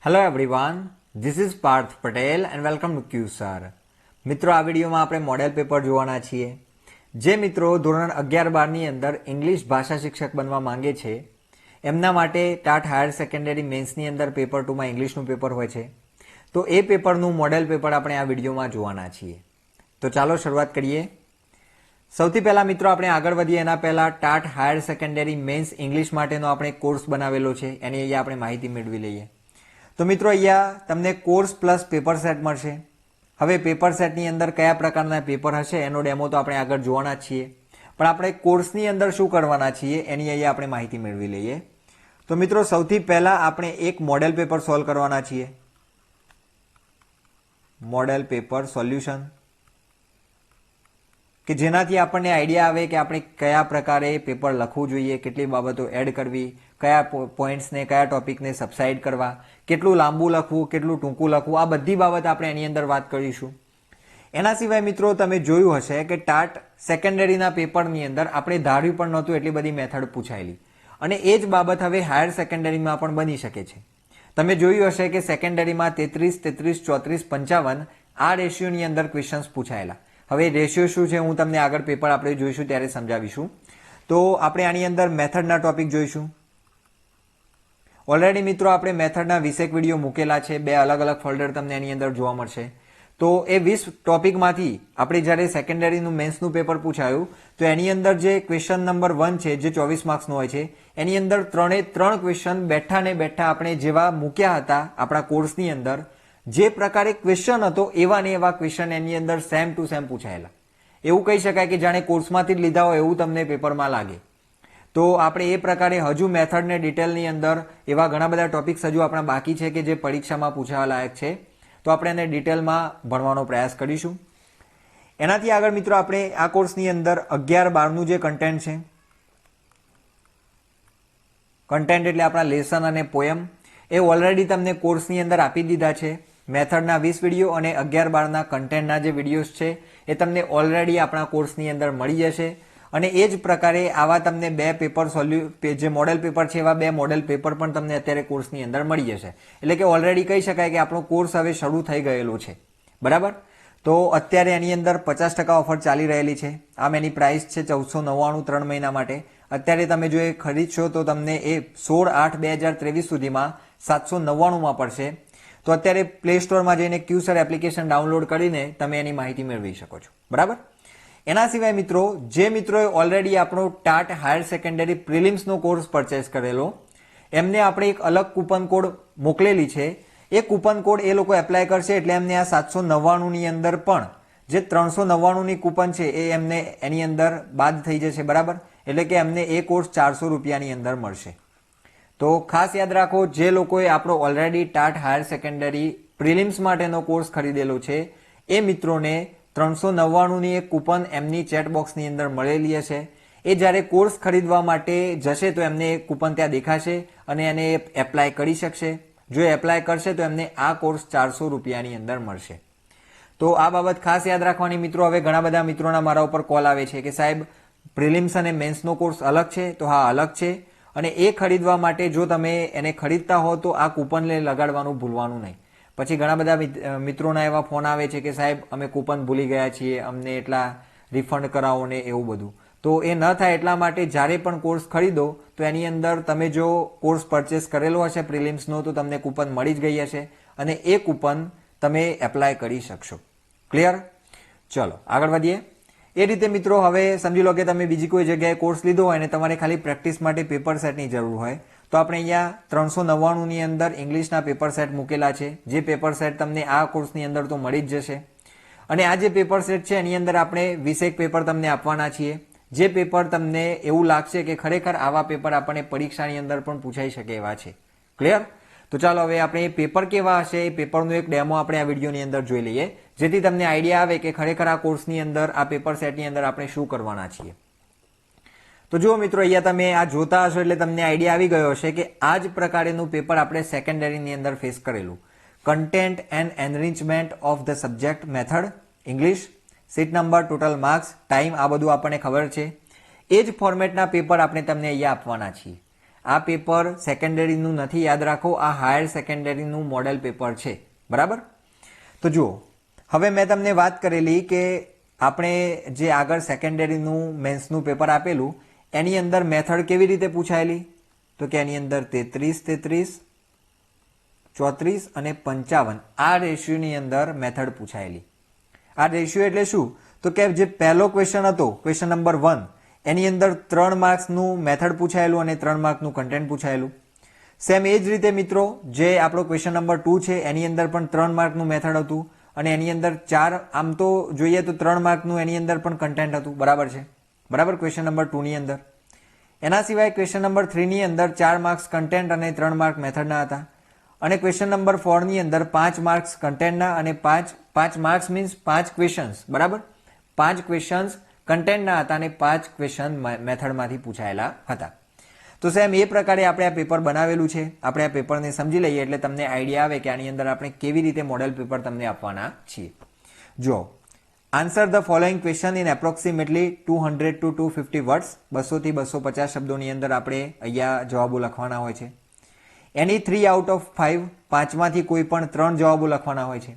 Hello everyone, this is Parth Patel and welcome to ક્યુસર. મિત્રો, આ વિડીયોમાં આપણે મોડેલ પેપર જોવાના છીએ. જે મિત્રો ધોરણ 11-12ની અંદર ઇંગ્લિશ ભાષા શિક્ષક બનવા માંગે છે એમના માટે ટાટ હાયર સેકન્ડરી મેન્સની અંદર પેપર 2માં ઇંગ્લિશનું પેપર હોય છે. તો એ પેપરનું મોડેલ પેપર આપણે આ વિડીયોમાં જોવાના છીએ. તો ચાલો શરૂઆત કરીએ. સૌથી પહેલાં મિત્રો આપણે આગળ વધીએ એના પહેલાં TAT higher secondary mains English માટેનો આપણે કોર્સ બનાવેલો છે, એની અહીંયા આપણે માહિતી મેળવી લઈએ. તો મિત્રો, અહીંયા તમને કોર્સ પ્લસ પેપર સેટ મળશે. હવે પેપર સેટની અંદર કયા પ્રકારના પેપર હશે એનો ડેમો તો આપણે આગળ જોવાના જ છીએ, પણ આપણે કોર્સની અંદર શું કરવાના છીએ એની અહીંયા આપણે માહિતી મેળવી લઈએ. તો મિત્રો, સૌથી પહેલાં આપણે એક મોડેલ પેપર સોલ્વ કરવાના છીએ. મોડેલ પેપર સોલ્યુશન, કે જેનાથી આપણને આઈડિયા આવે કે આપણે કયા પ્રકારે પેપર લખવું જોઈએ, કેટલી બાબતો એડ કરવી, કયા પોઈન્ટ્સને કયા ટોપિકને સબસાઇડ કરવા, કેટલું લાંબુ લખવું, કેટલું ટૂંકું લખવું, આ બધી બાબત આપણે એની અંદર વાત કરીશું. એના સિવાય મિત્રો તમે જોયું હશે કે ટાટ સેકન્ડરીના પેપરની અંદર આપણે ધાર્યું પણ નહોતું એટલી બધી મેથડ પૂછાયેલી, અને એ જ બાબત હવે હાયર સેકન્ડરીમાં પણ બની શકે છે. તમે જોયું હશે કે સેકન્ડરીમાં 33, 33, 34, 55 આ રેશિયોની અંદર ક્વેશ્ચન્સ પૂછાયેલા. હવે રેશિયો શું છે હું તમને આગળ પેપર આપણે જોઈશું ત્યારે સમજાવીશું. તો આપણે આની અંદર મેથડના ટોપિક જોઈશું. ઓલરેડી મિત્રો આપણે મેથડના 20 વિડીયો મૂકેલા છે, 2 અલગ અલગ ફોલ્ડર તમને એની અંદર જોવા મળશે. તો એ 20 ટોપિકમાંથી આપણે જ્યારે સેકન્ડરીનું મેન્સનું પેપર પૂછાયું તો એની અંદર જે ક્વેશ્ચન નંબર 1 છે જે 24 માર્ક્સનો હોય છે એની અંદર 3 ક્વેશ્ચન બેઠા ને બેઠા આપણે જેવા મૂક્યા હતા આપણા કોર્સની અંદર, જે પ્રકારે ક્વેશ્ચન હતો એવા ને એવા ક્વેશ્ચન એની અંદર સેમ ટુ સેમ પૂછાયેલા. એવું કહી શકાય કે જાણે કોર્સમાંથી જ લીધા હોય એવું તમને પેપરમાં લાગે. તો આપણે એ પ્રકારે હજુ મેથડને ડિટેલની અંદર એવા ઘણા બધા ટોપિક્સ હજુ આપણા બાકી છે કે જે પરીક્ષામાં પૂછાવા લાયક છે, તો આપણે એને ડિટેલમાં ભણવાનો પ્રયાસ કરીશું. એનાથી આગળ મિત્રો આપણે આ કોર્સની અંદર 11-12નું જે કન્ટેન્ટ છે, કન્ટેન્ટ એટલે આપણા લેસન અને પોયમ, એ ઓલરેડી તમને કોર્સની અંદર આપી દીધા છે. મેથડના 20 વિડીયો અને 11-12ના કન્ટેન્ટના જે વિડીયોઝ છે એ તમને ઓલરેડી આપણા કોર્સની અંદર મળી જશે. અને એ જ પ્રકારે આવા તમને 2 પેપર જે મોડેલ પેપર છે એવા 2 મોડેલ પેપર પણ તમને અત્યારે કોર્સની અંદર મળી જશે. એટલે કે ઓલરેડી કહી શકાય કે આપણો કોર્સ હવે શરૂ થઈ ગયેલો છે, બરાબર. તો અત્યારે એની અંદર 50% ઓફર ચાલી રહેલી છે. આમ એની પ્રાઇસ છે 1499 3 મહિના માટે. અત્યારે તમે જો એ ખરીદશો તો તમને એ 16/8/2023 સુધીમાં 799માં પડશે. તો અત્યારે પ્લે સ્ટોરમાં જઈને ક્યુસર એપ્લિકેશન ડાઉનલોડ કરીને તમે એની માહિતી મેળવી શકો છો, બરાબર. એના સિવાય મિત્રો, જે મિત્રોએ ઓલરેડી આપણો ટાટ હાયર સેકન્ડરી પ્રિલિમ્સનો કોર્સ પરચેસ કરેલો એમને આપણે એક અલગ કૂપન કોડ મોકલેલી છે. એ કૂપન કોડ એ લોકો એપ્લાય કરશે એટલે એમને આ 799ની અંદર પણ જે 399ની કૂપન છે એ એમને એની અંદર બાદ થઈ જશે, બરાબર. એટલે કે એમને એ કોર્સ 400 રૂપિયાની અંદર મળશે. તો ખાસ યાદ રાખો, જે લોકોએ આપણો already TAT higher secondary prelims માટેનો કોર્સ ખરીદેલો છે એ મિત્રોને 399ની એક કૂપન એમની ચેટ બોક્સની અંદર મળેલી હશે. એ જ્યારે કોર્સ ખરીદવા માટે જશે તો એમને એક કૂપન ત્યાં દેખાશે અને એને એપ્લાય કરી શકશે. જો એપ્લાય કરશે તો એમને આ કોર્સ 400 રૂપિયાની અંદર મળશે. તો આ બાબત ખાસ યાદ રાખવાની મિત્રો. હવે ઘણા બધા મિત્રોના મારા ઉપર કોલ આવે છે કે સાહેબ પ્રિલિમ્સ અને મેન્સનો કોર્સ અલગ છે. તો હા, અલગ છે. અને એ ખરીદવા માટે જો તમે એને ખરીદતા હો તો આ કૂપનને લગાડવાનું ભૂલવાનું નહીં. પછી ઘણા બધા મિત્રોના એવા ફોન આવે છે કે સાહેબ અમે કૂપન ભૂલી ગયા છીએ, અમને એટલા રિફંડ કરાવો ને એવું બધું. તો એ ન થાય એટલા માટે જ્યારે પણ કોર્સ ખરીદો તો એની અંદર તમે જો કોર્સ પરચેસ કરેલો હશે પ્રિલિમ્સનો તો તમને કૂપન મળી જ ગઈ હશે અને એ કૂપન તમે એપ્લાય કરી શકશો. ક્લિયર? ચલો આગળ વધીએ. એ રીતે મિત્રો, હવે સમજી લો કે તમે બીજી કોઈ જગ્યાએ કોર્સ લીધો હોય અને તમારે ખાલી પ્રેક્ટિસ માટે પેપર સેટની જરૂર હોય તો આપણે અહીંયા 399ની અંદર ઇંગ્લિશના પેપર સેટ મૂકેલા છે. જે પેપર સેટ તમને આ કોર્સની અંદર તો મળી જ જશે. અને આ જે પેપર સેટ છે એની અંદર આપણે 20 પેપર તમને આપવાના છીએ. જે પેપર તમને એવું લાગશે કે ખરેખર આવા પેપર આપણને પરીક્ષાની અંદર પણ પૂછાઈ શકે એવા છે. ક્લિયર? તો ચાલો હવે આપણે પેપર કેવા હશે એ પેપરનું એક ડેમો આપણે આ વિડીયોની અંદર જોઈ લઈએ, જેથી તમને આઈડિયા આવે કે ખરેખર આ કોર્સની અંદર આ પેપર સેટની અંદર આપણે શું કરવાના છીએ. તો જુઓ મિત્રો, અહીંયા તમે આ જોતા હશો એટલે તમને આઈડિયા આવી ગયો હશે કે આ જ પ્રકારેનું પેપર આપણે સેકન્ડરીની અંદર ફેસ કરેલું. Content and enrichment of the subject method English, seat number, total marks, time, આ બધું આપણને ખબર છે. એ જ ફોર્મેટના પેપર આપણે તમને અહીંયા આપવાના છીએ. આ પેપર સેકન્ડરીનું નથી, યાદ રાખો આ હાયર સેકન્ડરીનું મોડેલ પેપર છે, બરાબર. તો જુઓ, હવે મેં તમને વાત કરેલી કે આપણે જે આગળ સેકન્ડરીનું મેન્સનું પેપર આપેલું એની અંદર મેથડ કેવી રીતે પૂછાયેલી, તો કે એની અંદર 33, 33, 34 અને 55 આ રેશિયોની અંદર મેથડ પૂછાયેલી. આ રેશિયો એટલે શું, તો કે જે પહેલો ક્વેશ્ચન હતો ક્વેશ્ચન નંબર 1 એની અંદર 3 માર્ક્સનું મેથડ પૂછાયેલું અને 3 માર્કનું કન્ટેન્ટ પૂછાયેલું. સેમ એ જ રીતે મિત્રો જે આપણો ક્વેશ્ચન નંબર 2 છે એની અંદર પણ 3 માર્કનું મેથડ હતું અને એની અંદર 4, આમ તો જોઈએ તો 3 માર્કનું એની અંદર પણ કન્ટેન્ટ હતું, બરાબર છે, બરાબર, ક્વેશ્ચન નંબર 2 ની અંદર. એના સિવાય ક્વેશ્ચન નંબર 3 ની અંદર 4 માર્ક્સ કન્ટેન્ટ અને 3 માર્ક મેથડના હતા અને ક્વેશ્ચન નંબર 4 ની અંદર 5 માર્ક્સ કન્ટેન્ટના અને 5 માર્ક્સ મીન્સ 5 ક્વેશ્ચન્સ, બરાબર, 5 ક્વેશ્ચન્સ કન્ટેન્ટના હતા અને 5 ક્વેશ્ચન મેથડમાંથી પૂછાયેલા હતા. તો સેમ એ પ્રકારે આપણે આ પેપર બનાવેલું છે. આપણે આ પેપરને સમજી લઈએ એટલે તમને આઈડિયા આવે કે આની અંદર આપણે કેવી રીતે મોડેલ પેપર તમને આપવાના છીએ. જો answer the following question in approximately 200 to 250 words, 200 થી 250 શબ્દોની અંદર આપણે અહીંયા જવાબો લખવાના હોય છે. એની 3 out of 5, 5માંથી કોઈ પણ 3 જવાબો લખવાના હોય છે.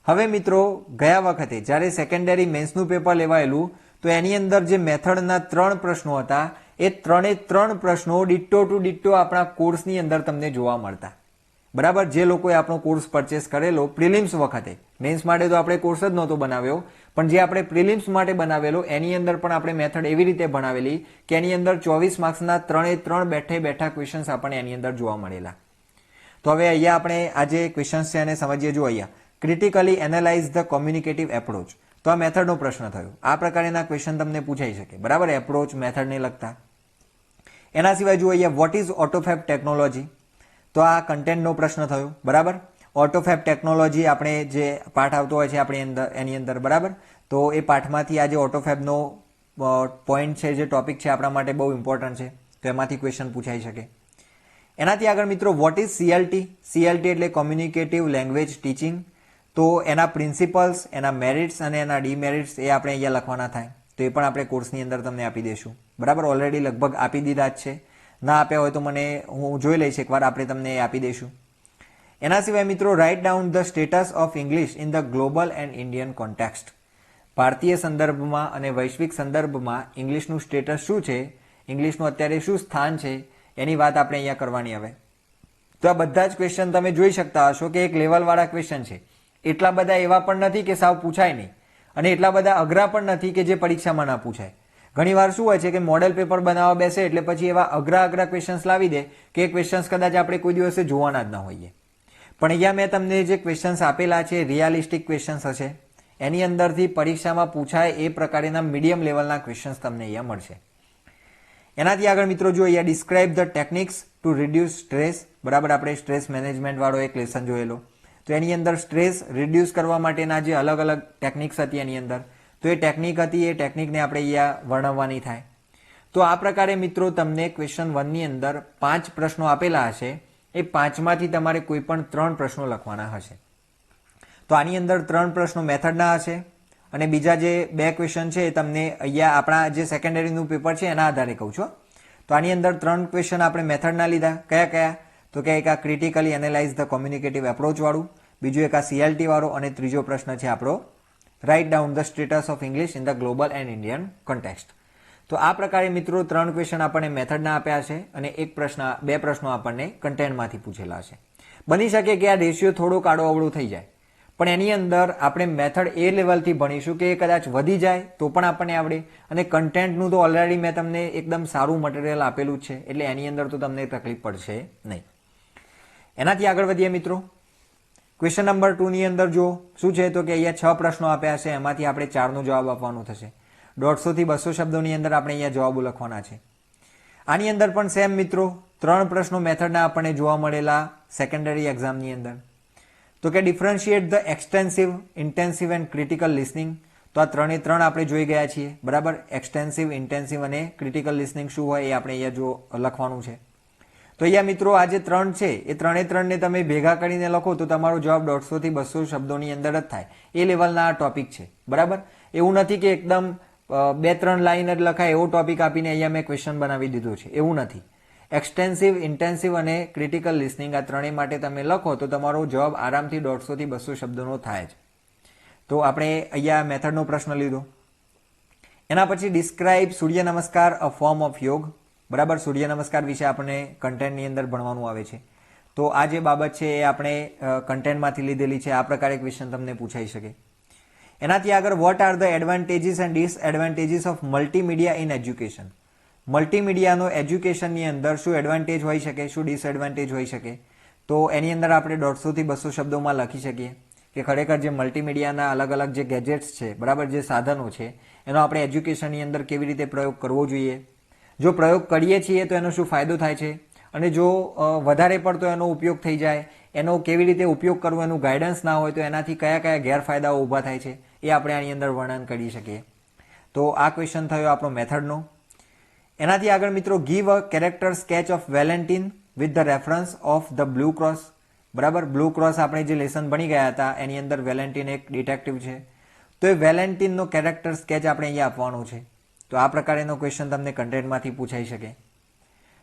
હવે મિત્રો ગયા વખતે જ્યારે સેકન્ડરી મેન્સનું પેપર લેવાયેલું તો એની અંદર જે મેથડના 3 પ્રશ્નો હતા એ 3 પ્રશ્નો ડિટ્ટો ટુ ડિટ્ટો આપણા કોર્સની અંદર તમને જોવા મળતા, બરાબર. જે લોકોએ આપણો કોર્સ પરચેસ કરેલો પ્રિલિમ્સ વખતે, મેન્સ માટે તો આપણે કોર્સ જ નહોતો બનાવ્યો, પણ જે આપણે પ્રિલિમ્સ માટે બનાવેલો એની અંદર પણ આપણે મેથડ એવી રીતે બનાવેલી કે એની અંદર 24 માર્ક્સના 3 બેઠા ક્વેશ્ચન્સ આપણને એની અંદર જોવા મળેલા. તો હવે અહીંયા આપણે આ જે ક્વેશ્ચન્સ છે એને સમજીએ. જો અહીંયા ક્રિટિકલી એનાલાઇઝ ધ કોમ્યુનિકેટિવ એપ્રોચ, તો આ મેથડનો પ્રશ્ન થયો. આ પ્રકારના ક્વેશ્ચન તમને પૂછાઈ શકે, બરાબર, એપ્રોચ મેથડને લગતા. એના સિવાય જો અહીંયા વોટ ઇઝ ઓટોફેબ ટેકનોલોજી, તો આ કન્ટેન્ટનો પ્રશ્ન થયો, બરાબર. ઓટોફેબ ટેકનોલોજી આપણે જે પાઠ આવતો હોય છે આપણી એની અંદર, બરાબર. તો એ પાઠમાંથી આ જે ઓટોફેબનો પોઈન્ટ છે, જે ટોપિક છે આપણા માટે બહુ ઇમ્પોર્ટન્ટ છે, તો એમાંથી ક્વેશ્ચન પૂછાઈ શકે. એનાથી આગળ મિત્રો વોટ ઇઝ CLT, CLT એટલે કોમ્યુનિકેટિવ લેંગ્વેજ ટીચિંગ. તો એના પ્રિન્સિપલ્સ, એના મેરિટ્સ અને એના ડીમેરિટ્સ એ આપણે અહીંયા લખવાના થાય. તો એ પણ આપણે કોર્સની અંદર તમને આપી દઈશું, બરાબર. ઓલરેડી લગભગ આપી દીધા જ છે, ના આપ્યા હોય તો હું જોઈ લઈશ એકવાર, આપણે તમને આપી દઈશું. એના સિવાય મિત્રો write down the status of English in the global and Indian context. ભારતીય સંદર્ભમાં અને વૈશ્વિક સંદર્ભમાં ઇંગ્લિશનું સ્ટેટસ શું છે, ઇંગ્લિશનું અત્યારે શું સ્થાન છે, એની વાત આપણે અહીંયા કરવાની. હવે તો આ બધા જ ક્વેશ્ચન તમે જોઈ શકતા હશો કે એક લેવલવાળા ક્વેશ્ચન છે. એટલા બધા એવા પણ નથી કે સાવ પૂછાય નહીં અને એટલા બધા અઘરા પણ નથી કે જે પરીક્ષામાં ના પૂછાય. ઘણીવાર શું હોય છે કે મોડેલ પેપર બનાવવા બેસે એટલે પછી એવા અઘરા ક્વેશ્ચન્સ લાવી દે કે એ ક્વેશ્ચન્સ કદાચ આપણે કોઈ દિવસે જોવાના જ ના હોઈએ. પણ અહીંયા મેં તમને જે ક્વેશ્ચન્સ આપેલા છે રિયાલિસ્ટિક ક્વેશ્ચન્સ હશે, એની અંદરથી પરીક્ષામાં પૂછાય એ પ્રકારના મીડિયમ લેવલના ક્વેશ્ચન્સ તમને અહીંયા મળશે. એનાથી આગળ મિત્રો જો અહીંયા describe the techniques to reduce stress, બરાબર. આપણે સ્ટ્રેસ મેનેજમેન્ટ વાળો એક લેસન જોયેલો, તો એની અંદર સ્ટ્રેસ રિડ્યુસ કરવા માટેના જે અલગ અલગ ટેકનિક્સ હતી એની અંદર, તો એ ટેકનિક હતી, એ ટેકનિકને આપણે અહીંયા વર્ણવવાની થાય. તો આ પ્રકારે મિત્રો તમને ક્વેશ્ચન 1 ની અંદર 5 પ્રશ્નો આપેલા હશે, એ 5માંથી તમારે કોઈ પણ 3 પ્રશ્નો લખવાના હશે. તો આની અંદર 3 પ્રશ્નો મેથડના હશે અને બીજા જે 2 ક્વેશ્ચન છે એ તમને અહીંયા આપણા જે સેકન્ડરીનું પેપર છે એના આધારે કહું છું. તો આની અંદર 3 ક્વેશ્ચન આપણે મેથડના લીધા. કયા? તો કે એક આ ક્રિટિકલી એનાલાઇઝ ધ કોમ્યુનિકેટિવ એપ્રોચ વાળું, બીજું એક આ CLT વાળો અને ત્રીજો પ્રશ્ન છે આપણો write down the status of English in the global and Indian context. તો આ પ્રકારે મિત્રો 3 ક્વેશ્ચન આપણને મેથડના આપ્યા છે અને 2 પ્રશ્નો આપણને કન્ટેન્ટમાંથી પૂછેલા છે. બની શકે કે આ રેશિયો થોડો આડો અવળો થઈ જાય, પણ એની અંદર આપણે મેથડ એ લેવલથી ભણીશું કે એ કદાચ વધી જાય તો પણ આપણને આવડે અને કન્ટેન્ટનું તો ઓલરેડી મેં તમને એકદમ સારું મટીરિયલ આપેલું જ છે, એટલે એની અંદર તો તમને તકલીફ પડશે નહીં. એનાથી આગળ વધીએ મિત્રો. ક્વેશ્ચન નંબર 2 ની અંદર જો શું છે તો કે અહીંયા 6 પ્રશ્નો આપ્યા છે, એમાંથી આપણે 4નો જવાબ આપવાનો થશે. 150 થી 200 શબ્દોની અંદર આપણે અહીંયા જવાબો લખવાના છે. આની અંદર પણ સેમ મિત્રો 3 પ્રશ્નો મેથડના આપણને જોવા મળેલા સેકન્ડરી એક્ઝામની અંદર. તો કે differentiate the extensive, intensive and critical listening. તો આ 3 આપણે જોઈ ગયા છીએ, બરાબર. એક્સટેન્સિવ, ઇન્ટેન્સિવ અને ક્રિટિકલ લિસનિંગ શું હોય એ આપણે અહીંયા લખવાનું છે. તો અહીંયા મિત્રો આ જે 3 છે એ 3ને તમે ભેગા કરીને લખો તો તમારો જવાબ 150 થી 200 શબ્દોની અંદર જ થાય. એ લેવલના આ ટોપિક છે, બરાબર. એવું નથી કે એકદમ 2-3 લાઈન જ લખાય એવો ટોપિક આપીને અહીંયા મેં ક્વેશ્ચન બનાવી દીધો છે, એવું નથી. એક્સટેન્સિવ, ઇન્ટેન્સિવ અને ક્રિટિકલ લિસનિંગ આ ત્રણેય માટે તમે લખો તો તમારો જવાબ આરામથી 150 થી 200 શબ્દોનો થાય જ. તો આપણે અહીંયા મેથડનો પ્રશ્ન લીધો. એના પછી ડિસ્ક્રાઇબ સૂર્ય નમસ્કાર અ ફોર્મ ઓફ યોગ. બરાબર, સૂર્ય નમસ્કાર વિશે આપણે કન્ટેન્ટની અંદર ભણવાનું આવે છે. તો આ જે બાબત છે એ આપણે કન્ટેન્ટમાંથી લીધેલી છે. આ પ્રકારે ક્વેશ્ચન તમને પૂછાઈ શકે. એનાથી આગળ what are the advantages and disadvantages of multimedia in education. મલ્ટીમીડિયાનો એજ્યુકેશનની અંદર શું એડવાન્ટેજ હોઈ શકે, શું ડિસએડવાન્ટેજ હોઈ શકે, તો એની અંદર આપણે 150 થી 200 શબ્દોમાં લખી શકીએ કે ખરેખર જે મલ્ટીમીડિયાના અલગ અલગ જે ગેજેટ્સ છે, બરાબર, જે સાધનો છે એનો આપણે એજ્યુકેશનની અંદર કેવી રીતે પ્રયોગ કરવો જોઈએ, જો પ્રયોગ કરીએ છીએ તો એનો શું ફાયદો થાય છે, અને જો વધારે પડતો એનો ઉપયોગ થઈ જાય, એનો કેવી રીતે ઉપયોગ કરવો, એનું ગાઈડન્સ ના હોય તો એનાથી કયા કયા ગેરફાયદાઓ ઊભા થાય છે એ આપણે આની અંદર વર્ણન કરી શકીએ. તો આ ક્વેશ્ચન થયો આપણો મેથડનો. એનાથી આગળ મિત્રો give a character sketch of Valentine with the reference of the blue cross. બરાબર, બ્લુ ક્રોસ આપણે જે લેસન ભણી ગયા હતા એની અંદર વેલેન્ટિન એક ડિટેક્ટિવ છે. તો એ વેલેન્ટિનનો કેરેક્ટર સ્કેચ આપણે અહીંયા આપવાનો છે. તો આ પ્રકારેનો ક્વેશ્ચન તમને કન્ટેન્ટમાંથી પૂછાઈ શકે.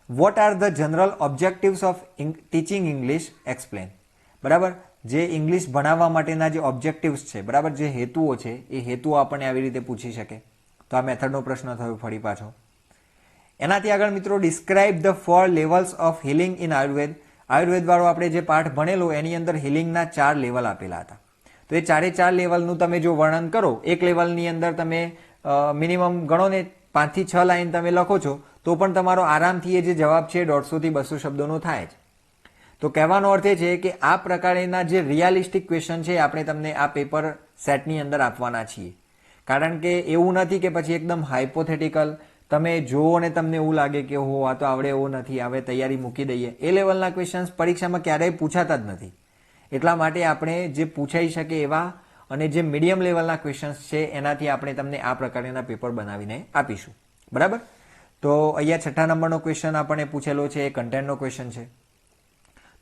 Vote are the general objectives of teaching English explain. બરાબર, જે ઇંગ્લિશ ભણાવવા માટેના જે ઓબ્જેક્ટિવ્સ છે, બરાબર, જે હેતુઓ છે એ હેતુઓ આપણને આવી રીતે પૂછી શકે. તો આ મેથડનો પ્રશ્ન થયો ફરી પાછો. એનાથી આગળ મિત્રો describe the 4 levels of healing in Ayurveda. Ayurveda વાળો આપણે જે પાઠ ભણેલો એની અંદર હિલિંગના 4 લેવલ આપેલા હતા. તો એ 4 લેવલનું તમે જો વર્ણન કરો, એક લેવલની અંદર તમે મિનિમમ ગણો ને 5 થી 6 લાઈન તમે લખો છો તો પણ તમારો આરામથી એ જે જવાબ છે 150 થી 200 શબ્દોનો થાય જ. તો કહેવાનો અર્થ એ છે કે આ પ્રકારના જે રિયાલિસ્ટિક ક્વેશ્ચન છે આપણે તમને આ પેપર સેટની અંદર આપવાના છીએ. કારણ કે એવું નથી કે પછી એકદમ હાઇપોથેટિકલ તમે જુઓ અને તમને એવું લાગે કે હો આ તો આવડે એવું નથી, હવે તૈયારી મૂકી દઈએ. એ લેવલના ક્વેશ્ચન્સ પરીક્ષામાં ક્યારેય પૂછાતા જ નથી. એટલા માટે આપણે જે પૂછાઈ શકે એવા અને જે મીડિયમ લેવલના ક્વેશ્ચન્સ છે એનાથી આપણે તમને આ પ્રકારના પેપર બનાવીને આપીશું. બરાબર, તો અહીંયા 6 નંબરનો ક્વેશ્ચન આપણને પૂછેલો છે એ કન્ટેન્ટનો ક્વેશ્ચન છે.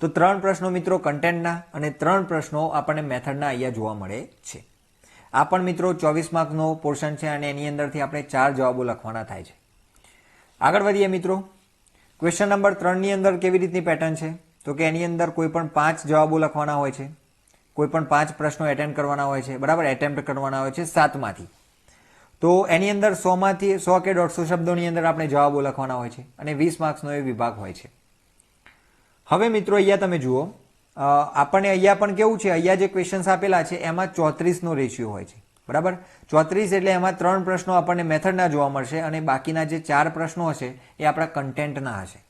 તો 3 પ્રશ્નો મિત્રો કન્ટેન્ટના અને 3 પ્રશ્નો આપણને મેથડના અહીંયા જોવા મળે છે. આ પણ મિત્રો 24 માર્કનો પોર્શન છે અને એની અંદરથી આપણે 4 જવાબો લખવાના થાય છે. આગળ વધીએ મિત્રો. ક્વેશ્ચન નંબર 3ની અંદર કેવી રીતની પેટર્ન છે, તો કે એની અંદર કોઈ પણ 5 જવાબો લખવાના હોય છે, કોઈ પણ 5 પ્રશ્નો એટેમ્પ્ટ કરવાના હોય છે. બરાબર, એટેમ્પ્ટ કરવાના હોય છે 7માંથી. તો એની અંદર 100 કે 150 શબ્દોની અંદર આપણે જવાબો લખવાના હોય છે અને 20 માર્ક્સનો એ વિભાગ હોય છે. હવે મિત્રો અહીંયા તમે જુઓ, આપણને અહીંયા પણ કેવું છે, અહીંયા જે ક્વેશ્ચન્સ આપેલા છે એમાં 34નો રેશિયો હોય છે. બરાબર, 34 એટલે એમાં 3 પ્રશ્નો આપણને મેથડના જોવા મળશે અને બાકીના જે 4 પ્રશ્નો હશે એ આપણા કન્ટેન્ટના હશે.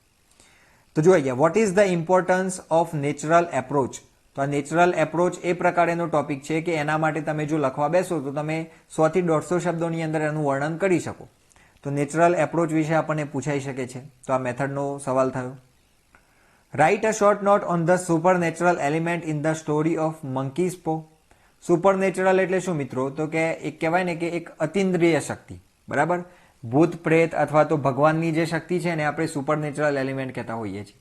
તો જો અહીંયા vote is the importance of natural approach. તો આ નેચરલ એપ્રોચ એ પ્રકારેનો ટોપિક છે કે એના માટે તમે જો લખવા બેસો તો તમે 100 થી 150 શબ્દોની અંદર એનું વર્ણન કરી શકો. તો નેચરલ એપ્રોચ વિશે આપણને પૂછાઈ શકે છે. તો આ મેથડનો સવાલ થયો. Write a short note on the supernatural element in the story of monkeys પો. સુપરનેચરલ એટલે શું મિત્રો, તો કે એક કહેવાય ને કે એક અતિન્દ્રિય શક્તિ. બરાબર, ભૂત પ્રેત અથવા તો ભગવાનની જે શક્તિ છે ને આપણે સુપરનેચરલ એલિમેન્ટ કહેતા હોઈએ છીએ.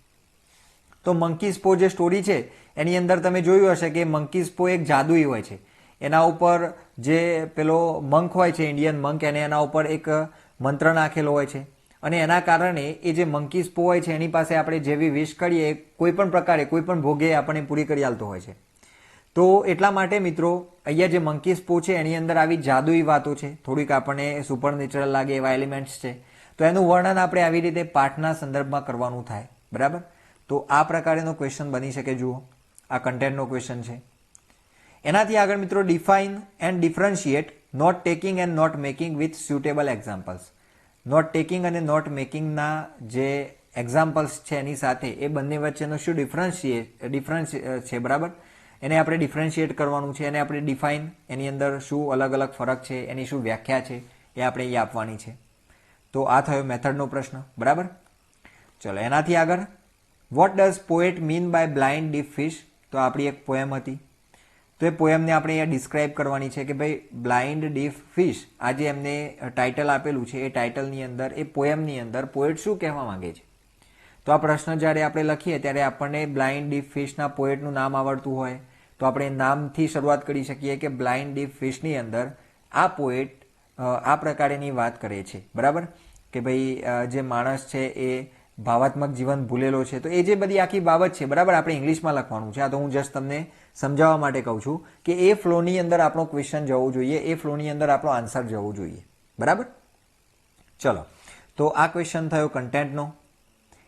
તો મંકીઝ પો જે સ્ટોરી છે એની અંદર તમે જોયું હશે કે મંકીઝ પો એક જાદુઈ હોય છે. એના ઉપર જે પેલો મંક હોય છે, ઇન્ડિયન મંક, એને એના ઉપર એક મંત્ર નાખેલો હોય છે અને એના કારણે એ જે મંકીઝ પો હોય છે એની પાસે આપણે જેવી વિશ કરીએ કોઈ પણ પ્રકારે કોઈ પણ ભોગે આપણને પૂરી કરી આલતો હોય છે. તો એટલા માટે મિત્રો અહીંયા જે મંકીઝ પો છે એની અંદર આવી જાદુઈ વાતો છે, થોડીક આપણને સુપરનેચરલ લાગે એવા એલિમેન્ટ્સ છે. તો એનું વર્ણન આપણે આવી રીતે પાઠના સંદર્ભમાં કરવાનું થાય. બરાબર, તો આ પ્રકારેનો ક્વેશ્ચન બની શકે. જુઓ, આ કન્ટેન્ટનો ક્વેશ્ચન છે. એનાથી આગળ મિત્રો define and differentiate note taking and note making with suitable examples. Note taking અને નોટ મેકિંગના જે એક્ઝામ્પલ્સ છે એની સાથે એ બંને વચ્ચેનો શું ડિફરન્સ છે. બરાબર, એને આપણે ડિફરન્શિએટ કરવાનું છે, એને આપણે ડિફાઇન, એની અંદર શું અલગ અલગ ફરક છે, એની શું વ્યાખ્યા છે એ આપણે અહીંયા આપવાની છે. તો આ થયો મેથડનો પ્રશ્ન. બરાબર, ચલો એનાથી આગળ what does poet mean by blind deaf fish. તો આપણી એક પોએમ હતી, તો એ પોએમને આપણે અહીંયા ડિસ્ક્રાઇબ કરવાની છે કે ભાઈ બ્લાઇન્ડ ડીફ ફિશ આ જે એમને ટાઇટલ આપેલું છે એ ટાઇટલની અંદર એ પોએમની અંદર પોએટ શું કહેવા માંગે છે. તો આ પ્રશ્ન જ્યારે આપણે લખીએ ત્યારે આપણને બ્લાઇન્ડ ડીફ ફિશના પોએટનું નામ આવડતું હોય તો આપણે નામથી શરૂઆત કરી શકીએ કે બ્લાઇન્ડ ડીફ ફિશની અંદર આ પોએટ આ પ્રકારેની વાત કરે છે. બરાબર, કે ભાઈ જે માણસ છે એ ભાવાત્મક જીવન ભૂલેલો છે. તો એ જે બધી આખી બાબત છે, બરાબર, આપણે ઇંગ્લિશમાં લખવાનું છે. આ તો હું જસ્ટ તમને સમજાવવા માટે કહું છું કે એ ફ્લોની અંદર આપણો ક્વેશ્ચન જવું જોઈએ, એ ફ્લોની અંદર આપણો આન્સર જવું જોઈએ. બરાબર, ચલો. તો આ ક્વેશ્ચન થયો કન્ટેન્ટનો.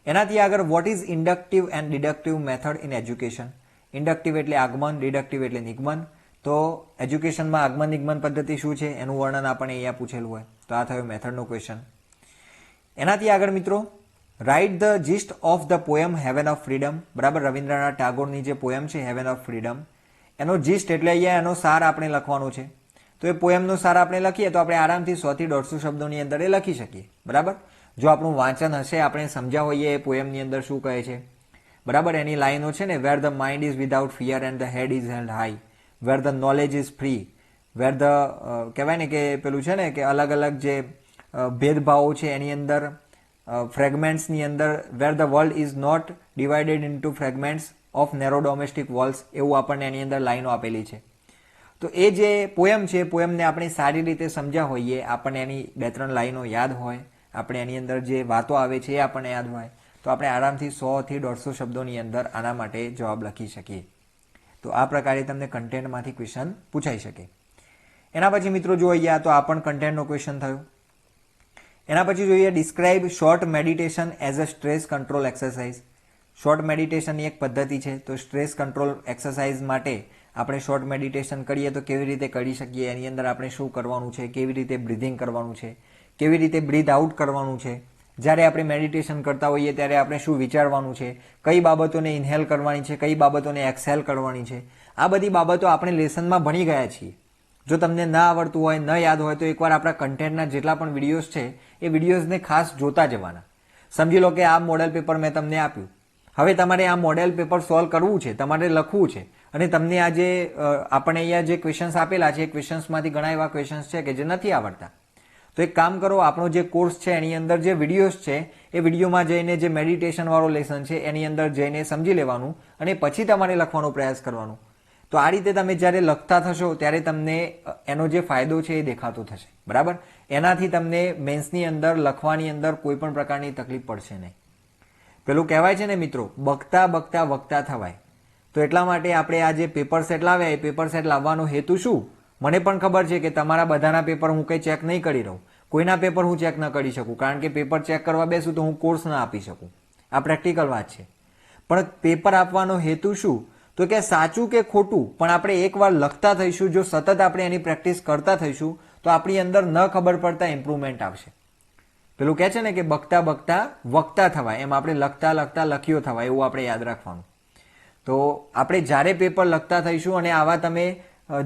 એનાથી આગળ, what is inductive and deductive method in education? Inductive એટલે આગમન, ડિડક્ટિવ એટલે નિગમન. તો એજ્યુકેશનમાં આગમન નિગમન પદ્ધતિ શું છે એનું વર્ણન આપણને અહીંયા પૂછેલું હોય. તો આ થયો મેથડનો ક્વેશ્ચન. એનાથી આગળ મિત્રો, write the gist of the poem heaven of freedom. બરાબર, રવિન્દ્રનાથ ટાગોરની જે પોયમ છે હેવન ઓફ ફ્રીડમ, એનો જીસ્ટ એટલે અહીંયા એનો સાર આપણે લખવાનો છે. તો એ પોયમનો સાર આપણે લખીએ તો આપણે આરામથી 100 થી 150 શબ્દોની અંદર એ લખી શકીએ. બરાબર, જો આપણું વાંચન હશે, આપણે સમજ્યા હોઈએ એ પોયમની અંદર શું કહે છે. બરાબર, એની લાઈનો છે ને, where the mind is without fear and the head is held high, where the knowledge is free, where the કહેવાય ને કે પેલું છે ને કે અલગ અલગ જે ભેદભાવો છે એની અંદર ફ્રેગમેન્ટ્સની અંદર, where the world is not divided into fragments of narrow domestic walls, એવું આપણને એની અંદર લાઈનો આપેલી છે. તો એ જે પોયમ છે, પોયમને આપણે સારી રીતે સમજ્યા હોઈએ, આપણને એની 2-3 લાઈનો યાદ હોય, આપણે એની અંદર જે વાતો આવે છે એ આપણને યાદ હોય, તો આપણે આરામથી 100 થી 150 શબ્દોની અંદર આના માટે જવાબ લખી શકીએ. તો આ પ્રકારે તમને કન્ટેન્ટમાંથી ક્વેશ્ચન પૂછાઈ શકે. એના પછી મિત્રો જો અહીંયા, તો આ પણ કન્ટેન્ટનો ક્વેશ્ચન થયો. એના પછી જોઈએ, describe short meditation as a stress control exercise. Short મેડિટેશનની એક પદ્ધતિ છે. તો સ્ટ્રેસ કંટ્રોલ એક્સરસાઇઝ માટે આપણે શોર્ટ મેડિટેશન કરીએ તો કેવી રીતે કરી શકીએ, એની અંદર આપણે શું કરવાનું છે, કેવી રીતે બ્રીધિંગ કરવાનું છે, કેવી રીતે બ્રીથ આઉટ કરવાનું છે, જ્યારે આપણે મેડિટેશન કરતા હોઈએ ત્યારે આપણે શું વિચારવાનું છે, કઈ બાબતોને ઇન્હેલ કરવાની છે, કઈ બાબતોને એક્સહેલ કરવાની છે. આ બધી બાબતો આપણે લેસનમાં ભણી ગયા છીએ. જો તમને ના આવડતું હોય, ન યાદ હોય, તો એકવાર આપણા કન્ટેન્ટના જેટલા પણ વિડીયોઝ છે એ વિડીયોઝને ખાસ જોતા જવાના. સમજી લો કે આ મોડેલ પેપર મેં તમને આપ્યું, હવે તમારે આ મોડેલ પેપર સોલ્વ કરવું છે, તમારે લખવું છે, અને તમને આ જે આપણે અહીંયા જે ક્વેશ્ચન્સ આપેલા છે એ ક્વેશ્ચન્સમાંથી ઘણા એવા ક્વેશ્ચન્સ છે કે જે નથી આવડતા. તો એક કામ કરો, આપણો જે કોર્સ છે એની અંદર જે વિડીયોઝ છે એ વિડીયોમાં જઈને જે મેડિટેશન વાળો લેસન છે એની અંદર જઈને સમજી લેવાનું અને પછી તમારે લખવાનો પ્રયાસ કરવાનો. તો આ રીતે તમે જ્યારે લખતા થશો ત્યારે તમને એનો જે ફાયદો છે એ દેખાતો થશે. બરાબર, એનાથી તમને મેન્સની અંદર લખવાની અંદર કોઈ પણ પ્રકારની તકલીફ પડશે નહીં. પેલું કહેવાય છે ને મિત્રો, બકતા બકતા વક્તા થવાય. તો એટલા માટે આપણે આ જે પેપર સેટ લાવ્યા એ પેપર સેટ લાવવાનો હેતુ શું? મને પણ ખબર છે કે તમારા બધાના પેપર હું કંઈ ચેક નહીં કરી રહું, કોઈના પેપર હું ચેક ન કરી શકું, કારણ કે પેપર ચેક કરવા બેસું તો હું કોર્સ ના આપી શકું. આ પ્રેક્ટિકલ વાત છે. પણ પેપર આપવાનો હેતુ શું? તો કે સાચું કે ખોટું પણ આપણે એકવાર લખતા થઈશું, જો સતત આપણે એની પ્રેક્ટિસ કરતા થઈશું તો આપણી અંદર ન ખબર પડતા ઇમ્પ્રુવમેન્ટ આવશે. પેલું કહે છે ને કે બકતા બકતા વક્તા થવાય, એમ આપણે લખતા લખતા લખ્યો થવાય, એવું આપણે યાદ રાખવાનું. તો આપણે જ્યારે પેપર લખતા થઈશું, અને આવા તમે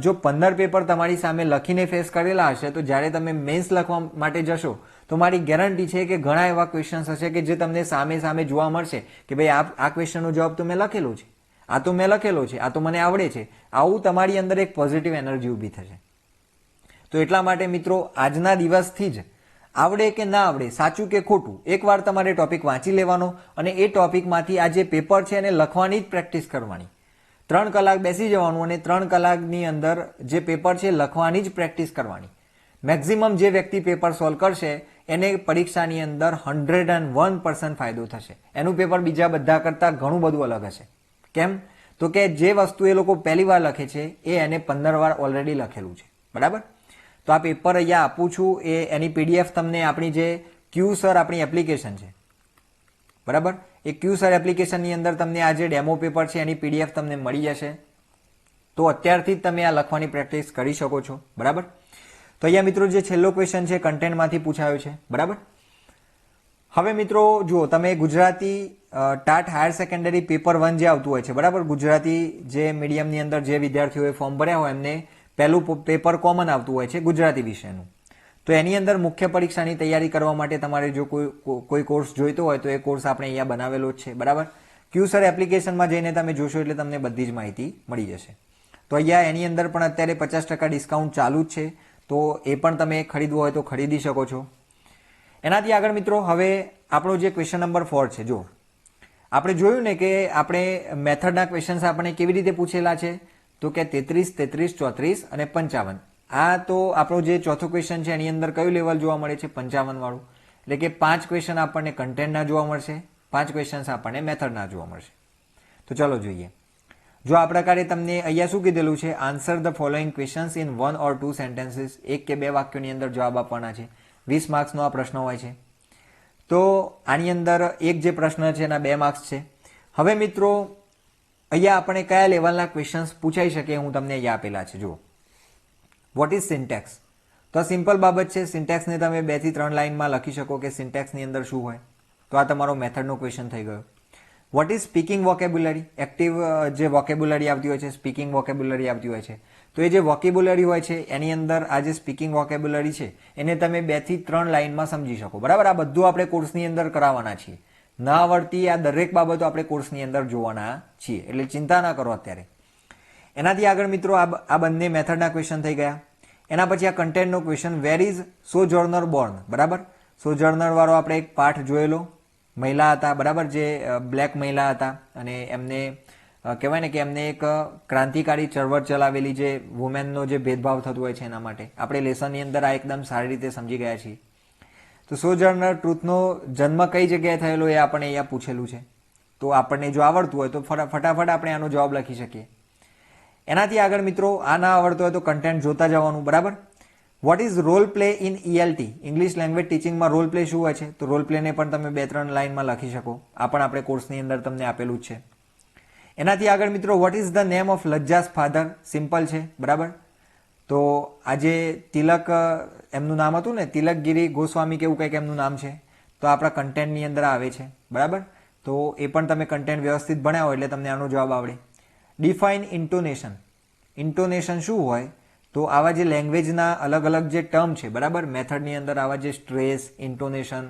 જો 15 પેપર તમારી સામે લખીને ફેસ કરેલા હશે, તો જ્યારે તમે મેન્સ લખવા માટે જશો તો મારી ગેરંટી છે કે ઘણા એવા ક્વેશ્ચન્સ હશે કે જે તમને સામે સામે જોવા મળશે કે ભાઈ આ ક્વેશ્ચનનો જવાબ તો મેં લખેલો છે, આ તો મેં લખેલો છે, આ તો મને આવડે છે. આવું તમારી અંદર એક પોઝિટિવ એનર્જી ઊભી થશે. તો એટલા માટે મિત્રો, આજના દિવસથી જ આવડે કે ના આવડે, સાચું કે ખોટું, એકવાર તમારે ટોપિક વાંચી લેવાનો અને એ ટોપિકમાંથી આ જે પેપર છે એને લખવાની જ પ્રેક્ટિસ કરવાની. 3 કલાક બેસી જવાનું અને 3 કલાકની અંદર જે પેપર છે લખવાની જ પ્રેક્ટિસ કરવાની. મેક્સિમમ જે વ્યક્તિ પેપર સોલ્વ કરશે એને પરીક્ષાની અંદર 101% ફાયદો થશે. એનું પેપર બીજા બધા કરતાં ઘણું બધું અલગ હશે. કેમ? તો કે જે વસ્તુ એ લોકો પહેલી વાર લખે છે એ એને 15 વાર ઓલરેડી લખેલું છે. બરાબર, તો આ પેપર અહીંયા આપું છું, એ એની PDF તમને આપણી જે ક્યુસર આપણી એપ્લિકેશન છે, બરાબર, એ ક્યુસર એપ્લિકેશનની અંદર તમને આ જે ડેમો પેપર છે એની PDF તમને મળી જશે. તો અત્યારથી જ તમે આ લખવાની પ્રેક્ટિસ કરી શકો છો. બરાબર, તો અહીંયા મિત્રો જે છેલ્લો ક્વેશ્ચન છે કન્ટેન્ટમાંથી પૂછાયો છે. બરાબર, હવે મિત્રો જુઓ, તમે Gujarati TAT higher secondary paper 1 જે આવતું હોય છે, બરાબર, ગુજરાતી જે મીડિયમની અંદર જે વિદ્યાર્થીઓએ ફોર્મ ભર્યા હોય એમને પહેલું પેપર કોમન આવતું હોય છે ગુજરાતી વિષયનું. તો એની અંદર મુખ્ય પરીક્ષાની તૈયારી કરવા માટે તમારે જો કોઈ કોર્સ જોઈતો હોય તો એ કોર્સ આપણે અહીંયા બનાવેલો જ છે. બરાબર, ક્યુસર એપ્લિકેશનમાં જઈને તમે જોશો એટલે તમને બધી જ માહિતી મળી જશે. તો અહીંયા એની અંદર પણ અત્યારે 50% ડિસ્કાઉન્ટ ચાલુ જ છે, તો એ પણ તમે ખરીદવું હોય તો ખરીદી શકો છો. એનાથી આગળ મિત્રો, હવે આપણો જે ક્વેશ્ચન નંબર 4 છે, જો આપણે જોયું ને કે આપણે મેથડના ક્વેશ્ચન્સ આપણે કેવી રીતે પૂછેલા છે, તો કે 33, 33, 34 અને 55. આ તો આપણો જે ચોથો ક્વેશ્ચન છે એની અંદર કયું લેવલ જોવા મળે છે? 55 વાળું. એટલે કે 5 ક્વેશ્ચન આપણને કન્ટેન્ટના જોવા મળશે, 5 ક્વેશ્ચન્સ આપણને મેથડના જોવા મળશે. તો ચલો જોઈએ. જો આ પ્રકારે તમને અહીંયા શું કીધેલું છે, answer the following questions in 1 or 2 sentences, 1 કે 2 વાક્યોની અંદર જવાબ આપવાના છે. 20 માર્ક્સનો આ પ્રશ્ન હોય છે. તો આની અંદર એક જે પ્રશ્ન છે એના 2 માર્ક્સ છે. હવે મિત્રો અહીંયા આપણે કયા લેવલના ક્વેશ્ચન્સ પૂછાઈ શકે હું તમને અહીંયા આપેલા છે. જુઓ, વોટ ઇઝ સિન્ટેક્સ? તો સિમ્પલ બાબત છે. સિન્ટેક્સને તમે 2 થી 3 લાઇનમાં લખી શકો કે સિન્ટેક્સની અંદર શું હોય. તો આ તમારો મેથડનો ક્વેશ્ચન થઈ ગયો. What is speaking vocabulary? Active જે વોકેબ્યુલરી આવતી હોય છે, સ્પીકિંગ વોકેબ્યુલરી આવતી હોય છે. તો એ જે વોકેબ્યુલરી હોય છે એની અંદર આ જે સ્પીકિંગ વોકેબ્યુલરી છે એને તમે 2 થી 3 લાઇનમાં સમજી શકો. બરાબર, આ બધું આપણે કોર્સની અંદર કરાવવાના છીએ. ના આવડતી આ દરેક બાબતો આપણે કોર્સની અંદર જોવાના છીએ, એટલે ચિંતા ના કરો અત્યારે. એનાથી આગળ મિત્રો આ બંને મેથડના ક્વેશ્ચન થઈ ગયા. એના પછી આ કન્ટેન્ટનો ક્વેશ્ચન, વેર ઇઝ સોજર્નર બોર્ન? બરાબર, સોજર્નર વાળો આપણે એક પાઠ જોયેલો. મહિલા હતા, બરાબર, જે બ્લેક મહિલા હતા અને એમને કહેવાય ને કે એમને એક ક્રાંતિકારી ચળવળ ચલાવેલી, જે વુમેનનો જે ભેદભાવ થતો હોય છે એના માટે. આપણે લેસનની અંદર આ એકદમ સારી રીતે સમજી ગયા છીએ. તો સોજર્નર ટ્રુથનો જન્મ કઈ જગ્યાએ થયેલો એ આપણે અહીંયા પૂછેલું છે. તો આપણને જો આવડતું હોય તો ફટાફટ આપણે આનો જવાબ લખી શકીએ. એનાથી આગળ મિત્રો આ ના આવડતું હોય તો કન્ટેન્ટ જોતા જવાનું. બરાબર, what is role play in ELT? English language ટીચિંગમાં રોલ પ્લે શું હોય છે? તો રોલ પ્લેને પણ તમે 2-3 લાઇનમાં લખી શકો. આ પણ આપણે કોર્સની અંદર તમને આપેલું જ છે. એનાથી આગળ મિત્રો, what is the name of Lajja's father? Simple છે. બરાબર, તો આજે તિલક એમનું નામ હતું ને, તિલકગીરી ગોસ્વામી કે એવું કંઈક એમનું નામ છે. તો આપણા કન્ટેન્ટની અંદર આવે છે. બરાબર, તો એ પણ તમે કન્ટેન્ટ વ્યવસ્થિત ભણ્યા હોય એટલે તમને આનો જવાબ આવડે. ડિફાઇન ઇન્ટોનેશન. ઇન્ટોનેશન શું હોય? તો આવા જે લેંગ્વેજના અલગ અલગ જે ટર્મ છે, બરાબર, મેથડની અંદર આવા જે stress, intonation,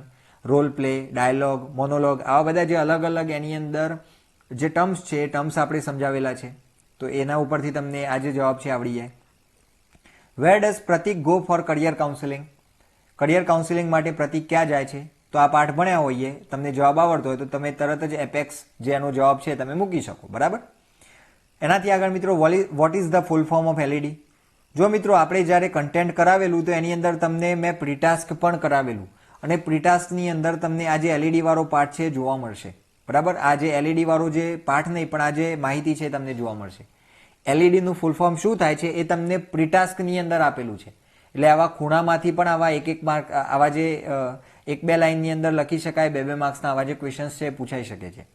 role play, dialogue, monologue, આવા બધા જે અલગ અલગ એની અંદર જે ટર્મ્સ છે એ ટર્મ્સ આપણે સમજાવેલા છે. તો એના ઉપરથી તમને આ જે જવાબ છે આવડી જાય. Where does Pratik go for career counselling? Career counselling માટે પ્રતિક ક્યાં જાય છે? તો આ પાઠ ભણ્યા હોઈએ, તમને જવાબ આવડતો હોય તો તમે તરત જ એપેક્સ જે એનો જવાબ છે તમે મૂકી શકો. બરાબર, એનાથી આગળ મિત્રો, what is the full form of LED? જો મિત્રો આપણે જ્યારે કન્ટેન્ટ કરાવેલું તો એની અંદર તમને મેં પ્રીટાસ્ક પણ કરાવેલું અને પ્રીટાસ્કની અંદર તમને આ જે LED વાળો પાર્ટ છે જોવા મળશે. બરાબર, આ જે LED વાળો જે પાર્ટ નહીં પણ આ જે માહિતી છે તમને જોવા મળશે. LED નું ફૂલ ફોર્મ શું થાય છે એ તમને પ્રીટાસ્કની અંદર આપેલું છે. એટલે આવા ખૂણામાંથી પણ આવા એક માર્ક, આવા જે 1-2 લાઇનની અંદર લખી શકાય, 2-2 માર્ક્સના આવા જે ક્વેશ્ચન્સ છે એ પૂછાઈ શકે છે.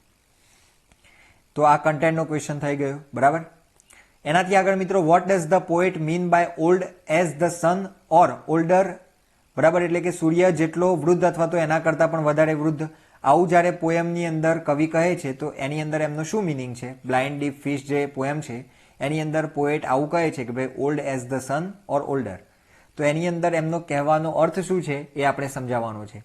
તો આ કન્ટેન્ટનો ક્વેશ્ચન થઈ ગયો. બરાબર, એનાથી આગળ મિત્રો, what does the poet mean by old as the sun or older? બરાબર, એટલે કે સૂર્ય જેટલો વૃદ્ધ અથવા તો એના કરતાં પણ વધારે વૃદ્ધ, આવું જ્યારે પોએમની અંદર કવિ કહે છે તો એની અંદર એમનો શું મિનિંગ છે? બ્લાઇન્ડ ડીપ ફિશ જે પોએમ છે એની અંદર પોએટ આવું કહે છે કે ભાઈ old as the sun or older. તો એની અંદર એમનો કહેવાનો અર્થ શું છે એ આપણે સમજાવવાનો છે.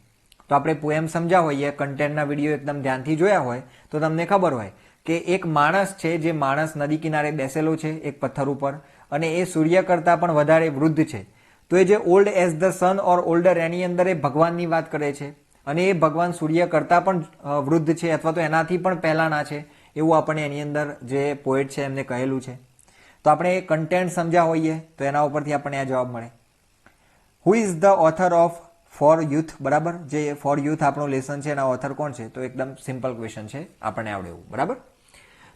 તો આપણે પોએમ સમજ્યા હોઈએ, કન્ટેન્ટના વિડીયો એકદમ ધ્યાનથી જોયા હોય તો તમને ખબર હોય કે એક માણસ છે, જે માણસ નદી કિનારે બેસેલો છે એક પથ્થર ઉપર અને એ સૂર્ય કરતાં પણ વધારે વૃદ્ધ છે. તો એ જે old as the sun or older એની અંદર એ ભગવાનની વાત કરે છે અને એ ભગવાન સૂર્ય કરતાં પણ વૃદ્ધ છે અથવા તો એનાથી પણ પહેલાંના છે એવું આપણે એની અંદર જે પોએટ છે એમને કહેલું છે. તો આપણે એ કન્ટેન્ટ સમજ્યા હોઈએ તો એના ઉપરથી આપણને આ જવાબ મળે. Who is the author of for youth? બરાબર, જે ફોર યુથ આપણું લેસન છે એના ઓથર કોણ છે? તો એકદમ સિમ્પલ ક્વેશ્ચન છે, આપણને આવડે એવું. બરાબર,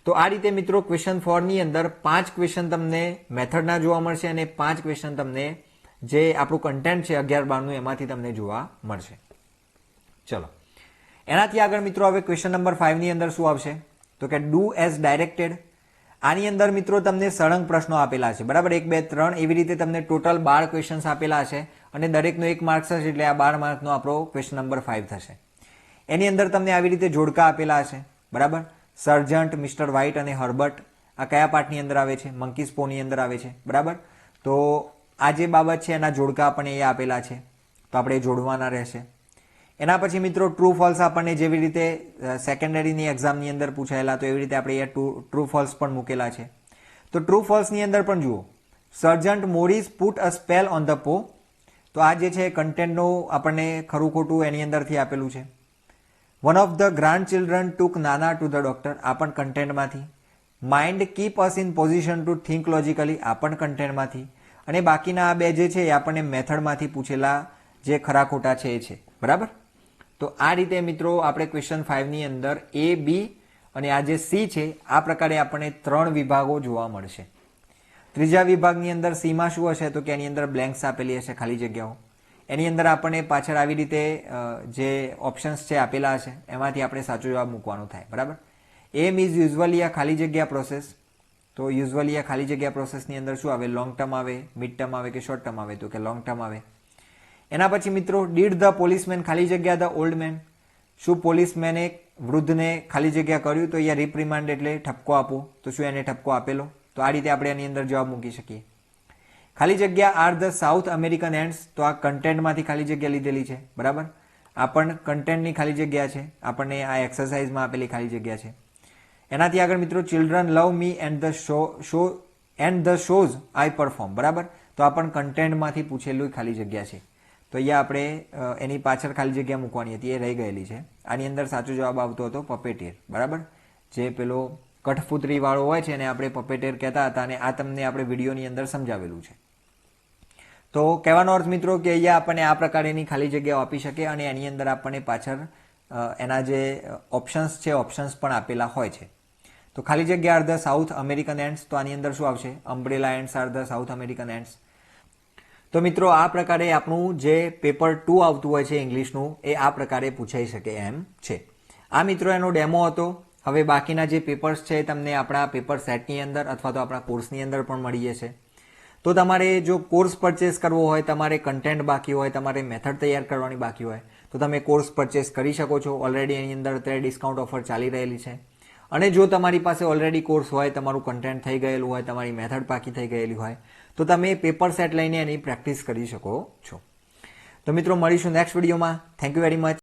તો આ રીતે મિત્રો ક્વેશ્ચન 4 ની અંદર 5 ક્વેશ્ચન તમને મેથડના જોવા મળશે અને 5 ક્વેશ્ચન તમને જે આપણું કન્ટેન્ટ છે 11-12 એમાંથી તમને જોવા મળશે. ચલો, એનાથી આગળ મિત્રો હવે ક્વેશ્ચન નંબર 5 ની અંદર શું આવશે? તો કે ડુ એઝ ડાયરેક્ટેડ. આની અંદર મિત્રો તમને સળંગ પ્રશ્નો આપેલા છે. બરાબર, 1, 2, 3 એવી રીતે તમને ટોટલ 12 ક્વેશ્ચન્સ આપેલા છે અને દરેકનો 1 માર્ક્સ હશે એટલે આ 12 માર્કનો આપણો ક્વેશ્ચન નંબર 5 થશે. એની અંદર તમને આવી રીતે જોડકા આપેલા હશે. બરાબર, સર્જન્ટ, મિસ્ટર વ્હાઇટ અને હર્બર્ટ આ કયા પાર્ટની અંદર આવે છે? મંકી સ્પોની અંદર આવે છે. બરાબર, તો આ જે બાબત છે એના જોડકા આપણને એ આપેલા છે તો આપણે જોડવાના રહેશે. એના પછી મિત્રો ટ્રુ ફોલ્સ આપણને જેવી રીતે સેકન્ડરીની એક્ઝામની અંદર પૂછાયેલા તો એવી રીતે આપણે અહીંયા ટ્રુ ફોલ્સ પણ મૂકેલા છે. તો ટ્રુ ફોલ્સની અંદર પણ જુઓ, sergeant Morris put a spell on the paw. તો આ જે છે કન્ટેન્ટનું આપણને ખરું ખોટું એની અંદરથી આપેલું છે. One of the grandchildren took Nana to the doctor, આ પણ કન્ટેન્ટમાંથી. Mind keep us in position to think logically, આ પણ કન્ટેન્ટમાંથી. અને બાકીના આ બે જે છે એ આપણને મેથડમાંથી પૂછેલા જે ખરા ખોટા છે એ છે. બરાબર, તો આ રીતે મિત્રો આપણે ક્વેશ્ચન 5 ની અંદર A, B અને આ જે C છે આ પ્રકારે આપણને 3 વિભાગો જોવા મળશે. ત્રીજા વિભાગની અંદર C માં શું હશે તો કે એની અંદર બ્લેન્ક્સ આપેલી હશે, ખાલી જગ્યાઓ. એની અંદર આપણને પાછળ આવી રીતે જે ઓપ્શન્સ છે આપેલા હશે એમાંથી આપણે સાચો જવાબ મૂકવાનો થાય, બરાબર. એમ ઇઝ યુઝ્યુઅલી આ ખાલી જગ્યા પ્રોસેસ. તો યુઝ્યુઅલી આ ખાલી જગ્યા પ્રોસેસની અંદર શું આવે, લોંગ ટર્મ આવે, મિડ ટર્મ આવે કે શોર્ટ ટર્મ આવે, તો કે લોંગ ટર્મ આવે. એના પછી મિત્રો ડીડ ધ પોલીસમેન ખાલી જગ્યા ધ ઓલ્ડ મેન. શું પોલીસમેને વૃદ્ધને ખાલી જગ્યા કર્યું, તો અહીંયા રિપ્રિમાન્ડ એટલે ઠપકો આપો, તો શું એને ઠપકો આપેલો, તો આ રીતે આપણે એની અંદર જવાબ મૂકી શકીએ. ખાલી જગ્યા are the South American Andes, તો આ કન્ટેન્ટમાંથી ખાલી જગ્યા લીધેલી છે, બરાબર. આ પણ કન્ટેન્ટની ખાલી જગ્યા છે, આપણને આ એક્સરસાઇઝમાં આપેલી ખાલી જગ્યા છે. એનાથી આગળ મિત્રો children love me and the shows I perform, બરાબર. તો આ પણ કન્ટેન્ટમાંથી પૂછેલું ખાલી જગ્યા છે. તો અહીંયા આપણે એની પાછળ ખાલી જગ્યા મૂકવાની હતી, એ રહી ગયેલી છે. આની અંદર સાચો જવાબ આવતો હતો પપેટિયર, બરાબર. જે પેલો કઠપુતળી વાળો હોય છે એને આપણે પપેટિયર કહેતા હતા અને આ તમને આપણે વિડીયોની અંદર સમજાવેલું છે. તો કહેવાનો અર્થ મિત્રો કે અહીંયા આપણને આ પ્રકારની ખાલી જગ્યાઓ આપી શકે અને એની અંદર આપણને પાછળ એના જે ઓપ્શન્સ છે ઓપ્શન્સ પણ આપેલા હોય છે. તો ખાલી જગ્યા are the South American Andes, તો આની અંદર શું આવશે, umbrella Andes are the South American Andes. તો મિત્રો આ પ્રકારે આપણું જે પેપર 2 આવતું હોય છે ઇંગ્લિશનું એ આ પ્રકારે પૂછાઈ શકે એમ છે. આ મિત્રો એનો ડેમો હતો. હવે બાકીના જે પેપર્સ છે તમને આપણા પેપર સેટની અંદર અથવા તો આપણા કોર્સની અંદર પણ મળી જશે. તો તમારે જો કોર્સ પરચેસ કરવો હોય, તમારે કન્ટેન્ટ બાકી હોય, તમારે મેથડ તૈયાર કરવાની બાકી હોય તો તમે કોર્સ પરચેસ કરી શકો છો. ઓલરેડી એની અંદર અત્યારે ડિસ્કાઉન્ટ ઓફર ચાલી રહેલી છે. અને જો તમારી પાસે ઓલરેડી કોર્સ હોય, તમારું કન્ટેન્ટ થઈ ગયેલું હોય, તમારી મેથડ પાકી થઈ ગયેલી હોય તો તમે પેપર સેટ લઈને એની પ્રેક્ટિસ કરી શકો છો. તો મિત્રો મળીશું નેક્સ્ટ વિડીયોમાં. Thank you very much.